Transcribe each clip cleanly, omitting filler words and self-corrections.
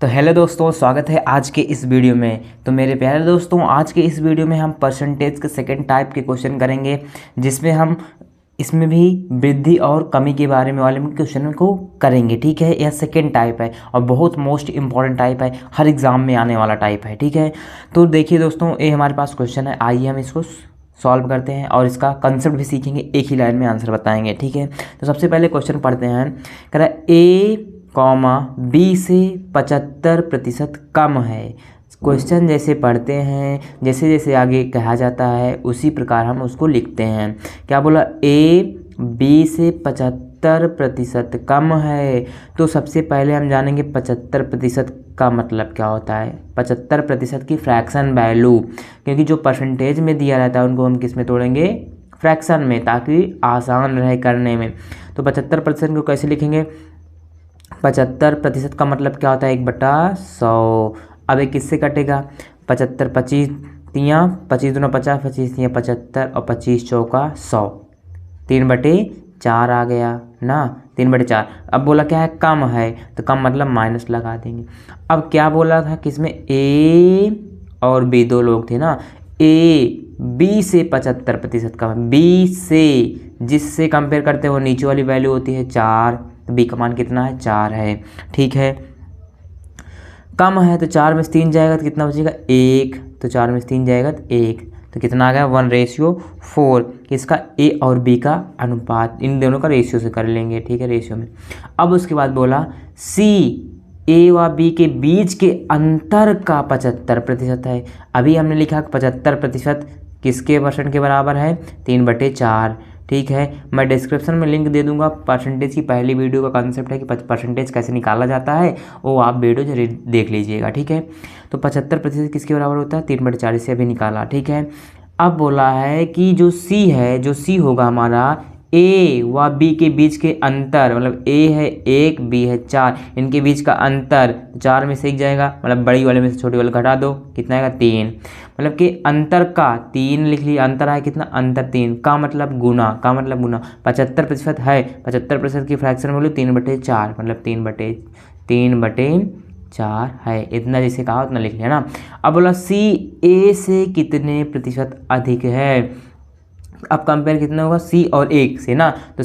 तो हेलो दोस्तों, स्वागत है आज के इस वीडियो में। तो मेरे प्यारे दोस्तों, आज के इस वीडियो में हम परसेंटेज के सेकंड टाइप के क्वेश्चन करेंगे, जिसमें हम इसमें भी वृद्धि और कमी के बारे में वाले क्वेश्चन को करेंगे। ठीक है, यह सेकंड टाइप है और बहुत मोस्ट इंपॉर्टेंट टाइप है, हर एग्ज़ाम में आने वाला टाइप है। ठीक है, तो देखिए दोस्तों, ये हमारे पास क्वेश्चन है, आइए हम इसको सॉल्व करते हैं और इसका कंसेप्ट भी सीखेंगे, एक ही लाइन में आंसर बताएंगे। ठीक है, तो सबसे पहले क्वेश्चन पढ़ते हैं। कह रहा है ए कॉमा बी से 75% कम है। क्वेश्चन जैसे पढ़ते हैं, जैसे जैसे आगे कहा जाता है उसी प्रकार हम उसको लिखते हैं। क्या बोला? ए बी से 75% कम है। तो सबसे पहले हम जानेंगे 75% का मतलब क्या होता है। 75% की फ्रैक्शन वैल्यू, क्योंकि जो परसेंटेज में दिया रहता है उनको हम किस में तोड़ेंगे? फ्रैक्शन में, ताकि आसान रहे करने में। तो 75% को कैसे लिखेंगे? 75% का मतलब क्या होता है? 1/100। अब एक किससे कटेगा? 75 25 तियाँ 25 दूना 50, 25 तियाँ 75 और 25 चौका 100, 3/4 आ गया ना, 3/4। अब बोला क्या है? कम है, तो कम मतलब माइनस लगा देंगे। अब क्या बोला था? किसमें? ए और बी, दो लोग थे ना। ए बी से 75% कम है। बी से जिससे कंपेयर करते हैं वो नीचे वाली वैल्यू होती है 4, तो बी का मान कितना है? 4 है। ठीक है, कम है तो 4 में से 3 जाएगा तो कितना बचेगा? 1। तो 4 में से 3 जाएगा तो 1, तो कितना आ गया? 1:4। किसका? ए और बी का अनुपात, इन दोनों का रेशियो से कर लेंगे। ठीक है, रेशियो में। अब उसके बाद बोला सी ए व बी के बीच के अंतर का 75% है। अभी हमने लिखा 75% किसके परसेंट के बराबर है? 3/4। ठीक है, मैं डिस्क्रिप्शन में लिंक दे दूंगा। परसेंटेज की पहली वीडियो का कंसेप्ट है कि परसेंटेज कैसे निकाला जाता है, वो आप वीडियो जरूर देख लीजिएगा। ठीक है, तो 75% किसके बराबर होता है? 3/4 से अभी निकाला। ठीक है, अब बोला है कि जो सी है, जो सी होगा हमारा ए व बी के बीच के अंतर, मतलब ए है 1, बी है 4, इनके बीच का अंतर 4 में से 1 जाएगा, मतलब बड़ी वाले में से छोटी वाले घटा दो, कितना आएगा? 3। मतलब कि अंतर का 3 लिख लिया। अंतर आया कितना? अंतर 3 का मतलब गुना, का मतलब गुना। 75% है, 75% की फ्रैक्शन वैल्यू 3/4, मतलब 3/4 है। इतना जैसे कहा उतना लिख लिया ना। अब बोला सी ए से कितने प्रतिशत अधिक है। अब कंपेयर कितना होगा? सी और 1 से ना, तो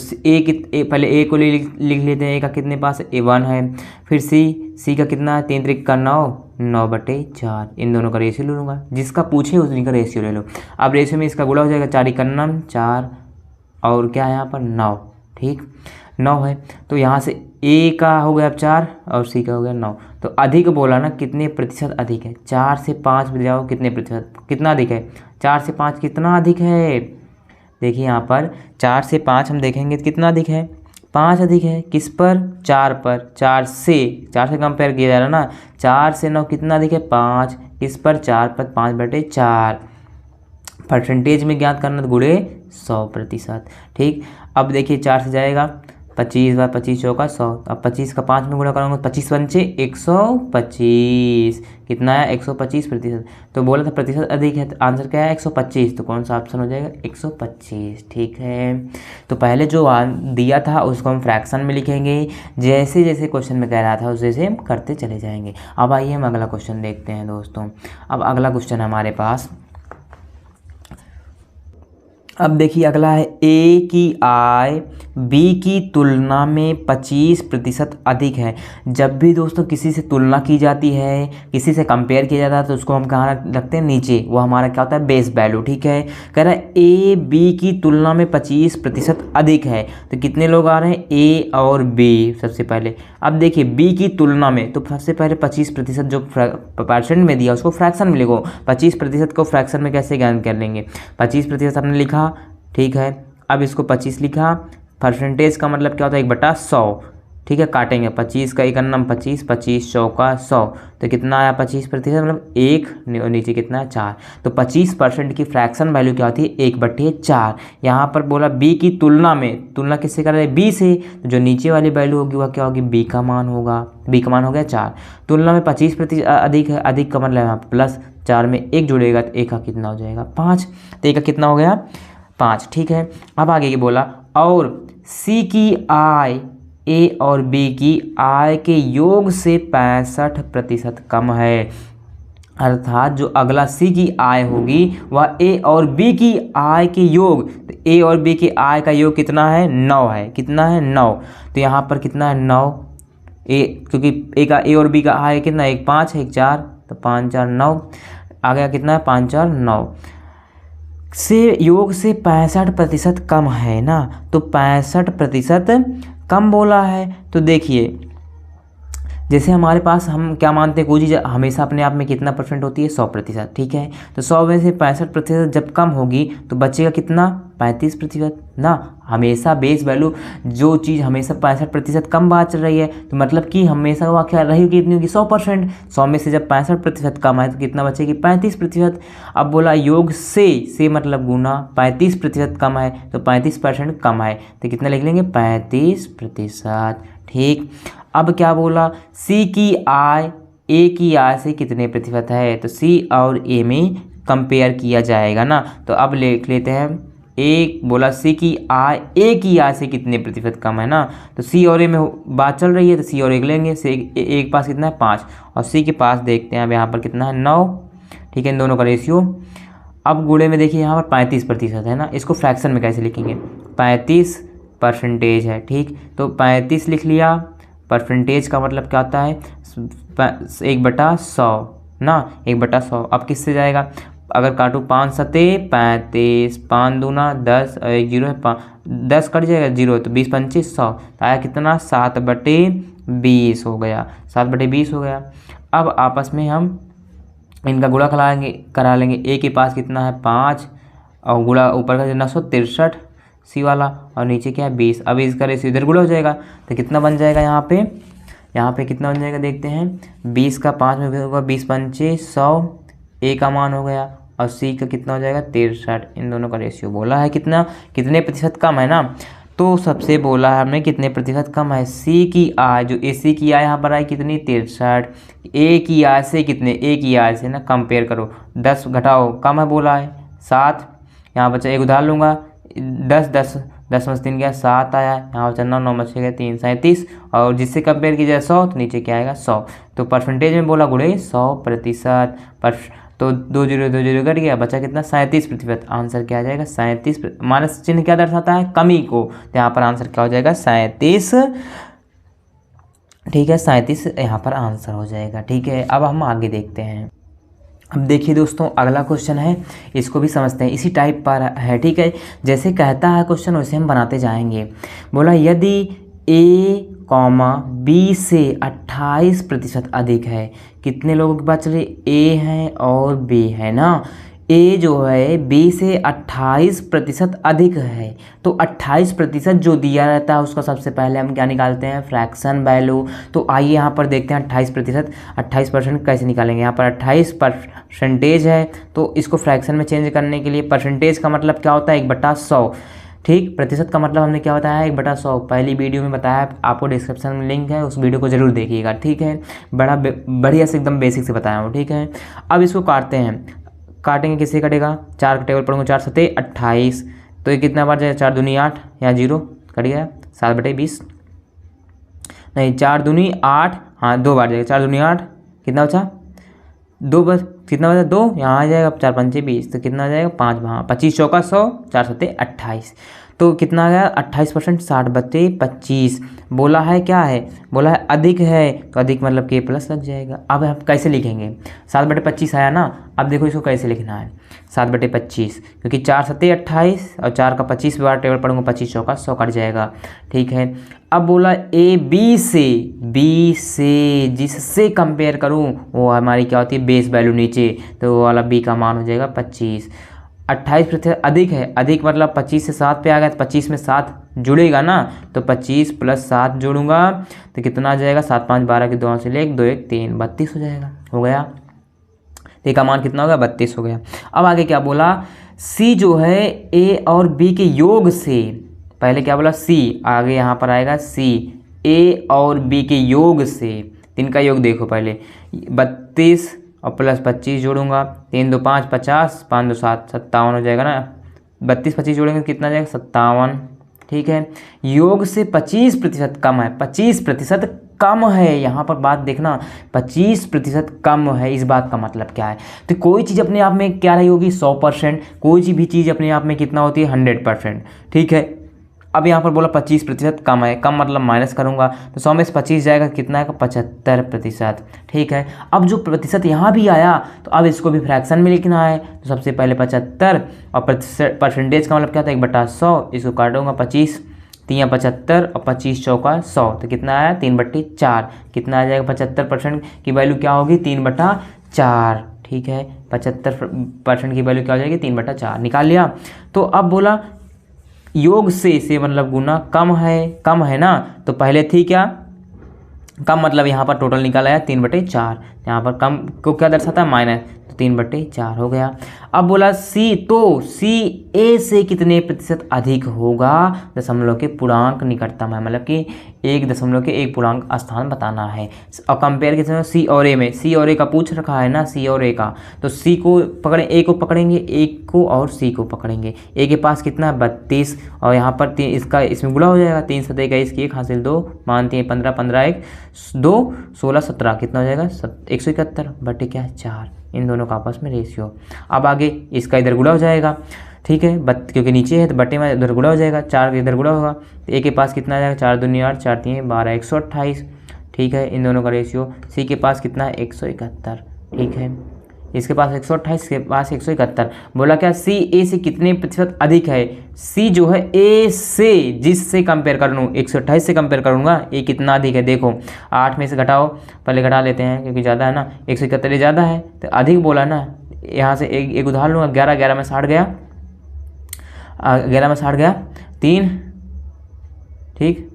पहले ए को लिख लेते हैं। ए का कितने पास? A1 है। फिर सी का कितना है? 3 3 का 9, 9/4। इन दोनों का रेशियो ले लूँगा, जिसका पूछे उसी का रेशियो ले लो। अब रेशियो में इसका गुणा हो जाएगा, 4 × 9 4, और क्या है यहाँ पर? 9। ठीक, 9 है, तो यहाँ से ए का हो गया 4 और सी का हो गया 9। तो अधिक बोला ना, कितने प्रतिशत अधिक है? 4 से 5 में जाओ, कितने प्रतिशत, कितना अधिक है? 4 से 5 कितना अधिक है? देखिए यहाँ पर 4 से 5 हम देखेंगे तो कितना अधिक है? 5 अधिक है। किस पर? 4 पर। 4 से कंपेयर किया जा रहा है ना। 4 से 9 कितना अधिक है? 5। किस पर? 4 पर। 5/4 परसेंटेज में ज्ञात करना, तो गुणे 100%। ठीक, अब देखिए 4 से जाएगा 25 व 25 चौका 100। अब 25 का 5 में गुणा करूँगा, 25 पंचे 125, कितना है? 125%। तो बोला था प्रतिशत अधिक है, तो आंसर क्या है? 125। तो कौन सा ऑप्शन हो जाएगा? 125। ठीक है, तो पहले जो दिया था उसको हम फ्रैक्शन में लिखेंगे, जैसे जैसे क्वेश्चन में कह रहा था उस जैसे हम करते चले जाएंगे। अब आइए हम अगला क्वेश्चन देखते हैं दोस्तों। अब अगला क्वेश्चन हमारे पास, अब देखिए अगला है, ए की आय बी की तुलना में 25% अधिक है। जब भी दोस्तों किसी से तुलना की जाती है, किसी से कंपेयर किया जाता है, तो उसको हम कहाँ रखते हैं? नीचे। वो हमारा क्या होता है? Base value. ठीक है, कह रहा है ए बी की तुलना में 25% अधिक है। तो कितने लोग आ रहे हैं? ए और बी सबसे पहले। अब देखिए बी की तुलना में, तो सबसे पहले 25% जो परसेंट में दिया उसको फ्रैक्शन में लिखो। 25% को फ्रैक्शन में कैसे ज्ञान कर लेंगे? 25% हमने लिखा, ठीक है। अब इसको 25 लिखा। परसेंटेज का मतलब क्या होता है? 1/100। ठीक है, काटेंगे 25 का 1 अन्नम 25, 25 चौका 100, तो कितना आया? 25%, मतलब 1 और नीचे कितना है? 4। तो 25% की फ्रैक्शन वैल्यू क्या होती है? 1/4। यहाँ पर बोला बी की तुलना में, तुलना किससे कर रहे हैं? बी से, तो जो नीचे वाली वैल्यू होगी वह क्या होगी? बी का मान होगा। बी का मान हो गया 4। तुलना में 25% अधिक है। अधिक का मतलब यहाँ प्लस 4 में 1 जुड़ेगा तो 1 का कितना हो जाएगा? 5। तो 1 का कितना हो गया? 5। ठीक है, अब आगे ये बोला, और सी की आय ए और बी की आय के योग से 65% कम है। अर्थात जो अगला सी की आय होगी वह ए और बी की आय के योग, तो ए और बी की आय का योग कितना है 9 है, कितना है 9। तो यहाँ पर कितना है 9 ए, क्योंकि ए और बी का आय कितना, एक 5 है एक 4, तो 5 4 9 आ गया, कितना है 5 4 9 से योग से 65% कम है ना। तो 65% कम बोला है। तो देखिए जैसे हमारे पास हम क्या मानते हैं, कोई चीज़ हमेशा अपने आप में कितना परसेंट होती है 100%, ठीक है। तो 100 में से 65% जब कम होगी तो बचेगा कितना 35% ना। हमेशा बेस वैल्यू जो चीज़ हमेशा 65% कम बात चल रही है, तो मतलब कि हमेशा वह क्या रहेगी, कितनी होगी 100%। 100 में से जब 65% कम है तो कितना बचेगी 35%। अब बोला योग से मतलब गुना 35% कम है, तो 35% कम है, तो कितना लिख लेंगे 35%, ठीक। अब क्या बोला, सी की आय ए की आय से कितने प्रतिशत है, तो सी और ए में कंपेयर किया जाएगा ना। तो अब लिख लेते हैं ए, बोला सी की आय ए की आय से कितने प्रतिशत कम है ना। तो सी और ए में बात चल रही है, तो सी और ए लेंगे। सी ए के पास कितना है 5 और सी के पास देखते हैं अब यहाँ पर कितना है 9, ठीक है, इन दोनों का रेशियो। अब गुणे में देखिए यहाँ पर 35% है ना, इसको फ्रैक्शन में कैसे लिखेंगे, 35% है, ठीक। तो 35 लिख लिया। परसेंटेज का मतलब क्या होता है 1/100 ना, 1/100। अब किससे जाएगा, अगर काटूँ 5 सते 35, 5 दूना 10 और 1 जीरो है 10 कट जाएगा 0, तो 20 पंचे 100, तो आया कितना 7/20 हो गया, 7/20 हो गया। अब आपस में हम इनका गुणा करा लेंगे। ए के पास कितना है 5 और गुणा ऊपर का 963 सी वाला, और नीचे क्या है 20। अब इसका रेशियो इधर गुणा हो जाएगा, तो कितना बन जाएगा यहाँ पे कितना बन जाएगा देखते हैं। 20 का 5 में होगा 20 पंचे 100, ए का मान हो गया, और सी का कितना हो जाएगा 63। इन दोनों का रेशियो बोला है कितना, कितने प्रतिशत कम है ना। तो सबसे बोला है हमने कितने प्रतिशत कम है, सी की आय, जो ए सी की आय यहाँ पर आई कितनी 63, ए की आय से कितने, ए की आय से ना कंपेयर करो, 10 घटाओ कम है बोला है 7। यहाँ बच्चा एक उदाहरण लूँगा, 10 में 3 गया 7 आया, यहाँ बचा 9 में 6 गया 3 37, और जिससे कंपेयर किया जाए 100 तो नीचे क्या आएगा 100। तो परसेंटेज में बोला गुणे 100%, तो 2 0 कट गया, बचा कितना 37%। आंसर क्या आ जाएगा 37, माइनस चिन्ह क्या दर्शाता है कमी को, तो यहाँ पर आंसर क्या हो जाएगा 37, ठीक है 37 यहाँ पर आंसर हो जाएगा, ठीक है। अब हम आगे देखते हैं। अब देखिए दोस्तों अगला क्वेश्चन है, इसको भी समझते हैं, इसी टाइप पर है, ठीक है। जैसे कहता है क्वेश्चन वैसे हम बनाते जाएंगे। बोला यदि ए कॉमा बी से 28% अधिक है, कितने लोगों के पास चलिए ए है और बी है ना। ए जो है बी से 28% अधिक है, तो 28% जो दिया रहता है उसका सबसे पहले हम क्या निकालते हैं फ्रैक्शन वैल्यू। तो आइए यहाँ पर देखते हैं 28% कैसे निकालेंगे। यहाँ पर 28% है, तो इसको फ्रैक्शन में चेंज करने के लिए परसेंटेज का मतलब क्या होता है 1/100, ठीक। प्रतिशत का मतलब हमने क्या बताया है 1/100, पहली वीडियो में बताया, आपको डिस्क्रिप्शन में लिंक है, उस वीडियो को जरूर देखिएगा, ठीक है। बड़ा बढ़िया से एकदम बेसिक से बताया हूँ, ठीक है। अब इसको काटते हैं, काटेंगे किससे कटेगा, 4 का टेबल पढ़ूंगा, 4 सते 28, तो ये कितना बार जाएगा 4 दूनी 8, यहाँ 0 कट गया, 7/20 नहीं 4 दूनी 8, हाँ 2 बार जाएगा, 4 दूनी 8 कितना बचा 2, बस कितना बचा 2, यहाँ आ जाएगा 4 पंचे 20, तो कितना आ जाएगा 5 वहाँ 25 चौका 100, 4 सते 28, तो कितना आ गया 28%, 60/25। बोला है क्या है, बोला है अधिक है, तो अधिक मतलब के प्लस लग जाएगा। अब हम कैसे लिखेंगे, 7/25 आया ना। अब देखो इसको कैसे लिखना है 7/25, क्योंकि 4 सते 28 और 4 का 25 बार टेबल पढ़ूंगा, 25 चौका 100 कट जाएगा, ठीक है। अब बोला ए बी से जिससे कंपेयर करूं वो हमारी क्या होती है बेस वैल्यू नीचे, तो वो वाला बी का मान हो जाएगा 25। 28% अधिक है, अधिक मतलब 25 से 7 पे आ गया, तो 25 में 7 जुड़ेगा ना, तो 25 + 7 जोड़ूंगा तो कितना आ जाएगा 7 5 12 के 2 से ले 1 2 1 3 32 हो जाएगा, हो गया। तो का मान कितना होगा 32 हो गया। अब आगे क्या बोला, सी जो है ए और बी के योग से, पहले क्या बोला सी, आगे यहाँ पर आएगा सी ए और बी के योग से, इनका योग देखो पहले 32 और प्लस 25 जोड़ूंगा, 3 2 5 50, 5 2 7 57 हो जाएगा ना, 32 25 जोड़ेंगे कितना जाएगा 57, ठीक है। योग से 25% कम है, 25% कम है, यहाँ पर बात देखना 25% कम है, इस बात का मतलब क्या है। तो कोई चीज़ अपने आप में क्या रही होगी 100%, कोई भी चीज़ अपने आप में कितना होती है 100%, ठीक है। अब यहाँ पर बोला 25% कम है, कम मतलब माइनस करूँगा तो 100 में से 25 जाएगा, कितना आएगा 75%, ठीक है। अब जो प्रतिशत यहाँ भी आया तो अब इसको भी फ्रैक्शन में लिखना है, तो सबसे पहले 75 और परसेंटेज का मतलब क्या था 1/100, इसको काटूंगा 25 3 75 और 25 चौका 100, तो कितना आया 3/4, कितना आ जाएगा 75% की वैल्यू क्या होगी 3/4, ठीक है। 75% की वैल्यू क्या हो जाएगी 3/4, निकाल लिया। तो अब बोला योग से मतलब गुना कम है ना, तो पहले थी क्या कम, मतलब यहाँ पर टोटल निकाला है 3/4, यहाँ पर कम को क्या दर्शाता है माइनस, तो 3/4 हो गया। अब बोला सी, तो सी ए से कितने प्रतिशत अधिक होगा, दशमलव के पूर्णांक निकटतम है, मतलब कि 1 दशमलव के 1 पूर्णांक स्थान बताना है। और कंपेयर किस में सी और ए में, सी और ए का पूछ रखा है ना, सी और ए का, तो सी को पकड़े, ए को पकड़ेंगे, ए को और सी को पकड़ेंगे। ए के पास कितना है 32 और यहाँ पर इसका इसमें गुणा हो जाएगा, 3 7 21 की 1 हासिल 2 मानते हैं 15 15 1 2 16 17, कितना हो जाएगा 171/4, इन दोनों का आपस में रेशियो। अब आगे इसका इधर गुणा हो जाएगा, ठीक है, क्योंकि नीचे है तो बट्टे में इधर गुणा हो जाएगा, 4 इधर गुणा होगा, तो ए के पास कितना आ जाएगा 4 दूनी 8 4 3 12 128, ठीक है। इन दोनों का रेशियो, सी के पास कितना है 171, ठीक है, इसके पास 128, के पास 171। बोला क्या सी ए से कितने प्रतिशत अधिक है, सी जो है ए से जिससे कंपेयर कर लूँ 128 से कंपेयर करूँगा, ए कितना अधिक है, देखो 8 में से घटाओ, पहले घटा लेते हैं क्योंकि ज़्यादा है ना, 171 ज़्यादा है तो अधिक बोला ना। यहाँ से एक उदाहरण लूँगा, 11 11 में 60 गया, 11 में 60 गया 3, ठीक,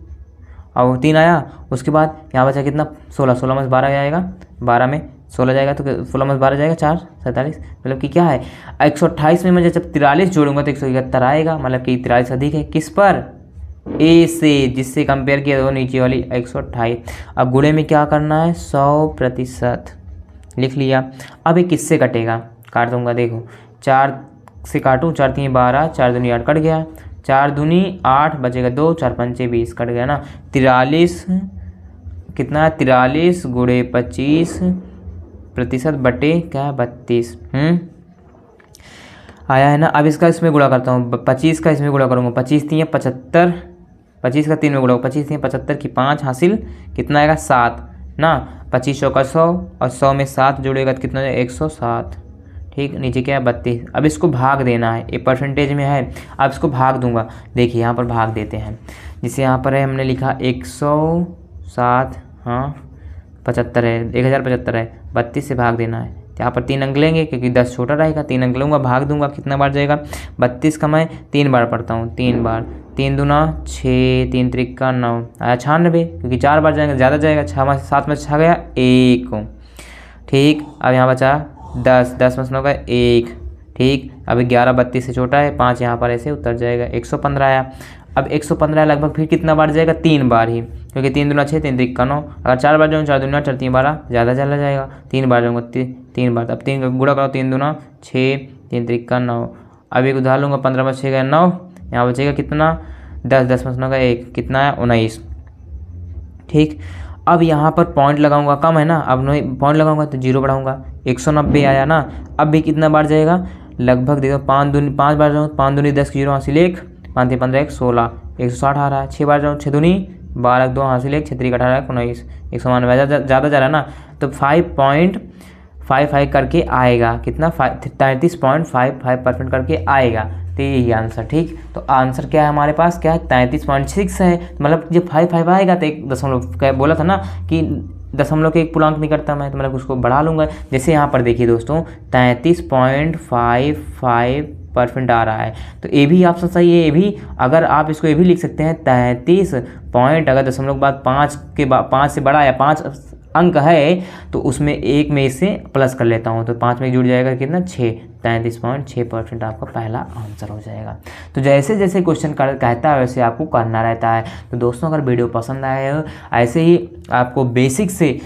और 3 आया, उसके बाद यहाँ बचा कितना 16, 16 में 12 आएगा, 12 में 16 जाएगा तो 16 में 12 जाएगा 4 47, मतलब कि क्या है 128 में मैं जब 43 जोड़ूंगा तो 171 आएगा, मतलब कि 43 अधिक है किस पर, ए से जिससे कंपेयर किया वो नीचे वाली 128। अब गुणे में क्या करना है 100% लिख लिया। अब ये किससे कटेगा, काट दूंगा, देखो 4 से काटूँ, 4 3 12 4 दूनी 8 कट गया, 4 दूनी 8 बचेगा 2 4 5 20 कट गया ना, 43 कितना 43 गुणे 25% बटे क्या 32 आया है ना। अब इसका इसमें गुणा करता हूँ, 25 का इसमें गुणा करूँगा, 25 3 75, 25 का 3 में गुणा, 25 3 75 की 5 हासिल कितना आएगा 7 ना, 25 चौका 100 और 100 में 7 जोड़ेगा तो कितना 107, ठीक, नीचे क्या है 32। अब इसको भाग देना है, ये परसेंटेज में है, अब इसको भाग दूंगा, देखिए यहाँ पर भाग देते हैं, जिसे यहाँ पर है हमने लिखा 107, हाँ 75 है, 1075 है, 32 से भाग देना है, यहाँ पर 3 अंक लेंगे क्योंकि 10 छोटा रहेगा, 3 अंक लूँगा, भाग दूंगा, कितना बार जाएगा 32 का मैं 3 बार पढ़ता हूँ, 3 बार, 3 दूना 6 3 त्रिका 9 आया 96, क्योंकि 4 बार जाएगा ज़्यादा जाएगा, 6 में 7 में 6 गया 1, ठीक। अब यहाँ बचा 10 10 में 9 का 1, ठीक। अब 11 32 से छोटा है, 5 यहाँ पर ऐसे उतर जाएगा, 115 आया। अब 115 लगभग फिर कितना बार जाएगा 3 बार ही, क्योंकि 3 दूना 6 3 त्रिका 9, अगर 4 बार जाऊँ 4 दूना 4 3 12 ज़्यादा चला जाएगा, 3 बार जाऊँगा 3 बार, अब 3 का गुणा करो, 3 दूना 6 3 त्रिका 9। अब एक उधार लूँगा, 15 में 6 गया 9, यहाँ बचेगा कितना 10 10 में 9 का 1, कितना है 19, ठीक। अब यहाँ पर पॉइंट लगाऊंगा, कम है ना, अब नहीं पॉइंट लगाऊंगा तो 0 बढ़ाऊंगा, 190 आया ना। अब भी कितना बार जाएगा, लगभग देखो 5 बार जाऊँ, 5 दूनी 10 की 0 हासिल 1 5 3 15 1 16 160 आ रहा है, 6 बार जाऊँ 6 दूनी 12 2 हासिल 1 6 3 18 19 192 ज़्यादा जा रहा है ना, तो 5.55 करके आएगा, कितना 33.55% करके आएगा, तो यही आंसर, ठीक। तो आंसर क्या है हमारे पास, क्या है 33.6 है, मतलब जब 55 आएगा तो 1 दशमलव क्या बोला था ना कि दशमलव के 1 पूर्णांक निकटतम है, तो मतलब उसको बढ़ा लूँगा। जैसे यहाँ पर देखिए दोस्तों 33.55% आ रहा है, तो ये भी ऑप्शन सही है। ये भी अगर आप इसको ये भी लिख सकते हैं 33 पॉइंट, अगर दशमलव के बाद 5 से बड़ा या 5 अंक है तो उसमें 1 में इसे प्लस कर लेता हूँ, तो 5 में जुड़ जाएगा कितना 6, 33.6% आपका पहला आंसर हो जाएगा। तो जैसे जैसे क्वेश्चन कहता है वैसे आपको करना रहता है। तो दोस्तों अगर वीडियो पसंद आए हो, ऐसे ही आपको बेसिक से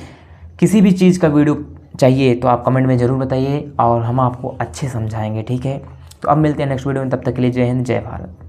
किसी भी चीज़ का वीडियो चाहिए तो आप कमेंट में ज़रूर बताइए और हम आपको अच्छे समझाएंगे, ठीक है। तो अब मिलते हैं नेक्स्ट वीडियो में, तब तक के लिए जय हिंद जय भारत।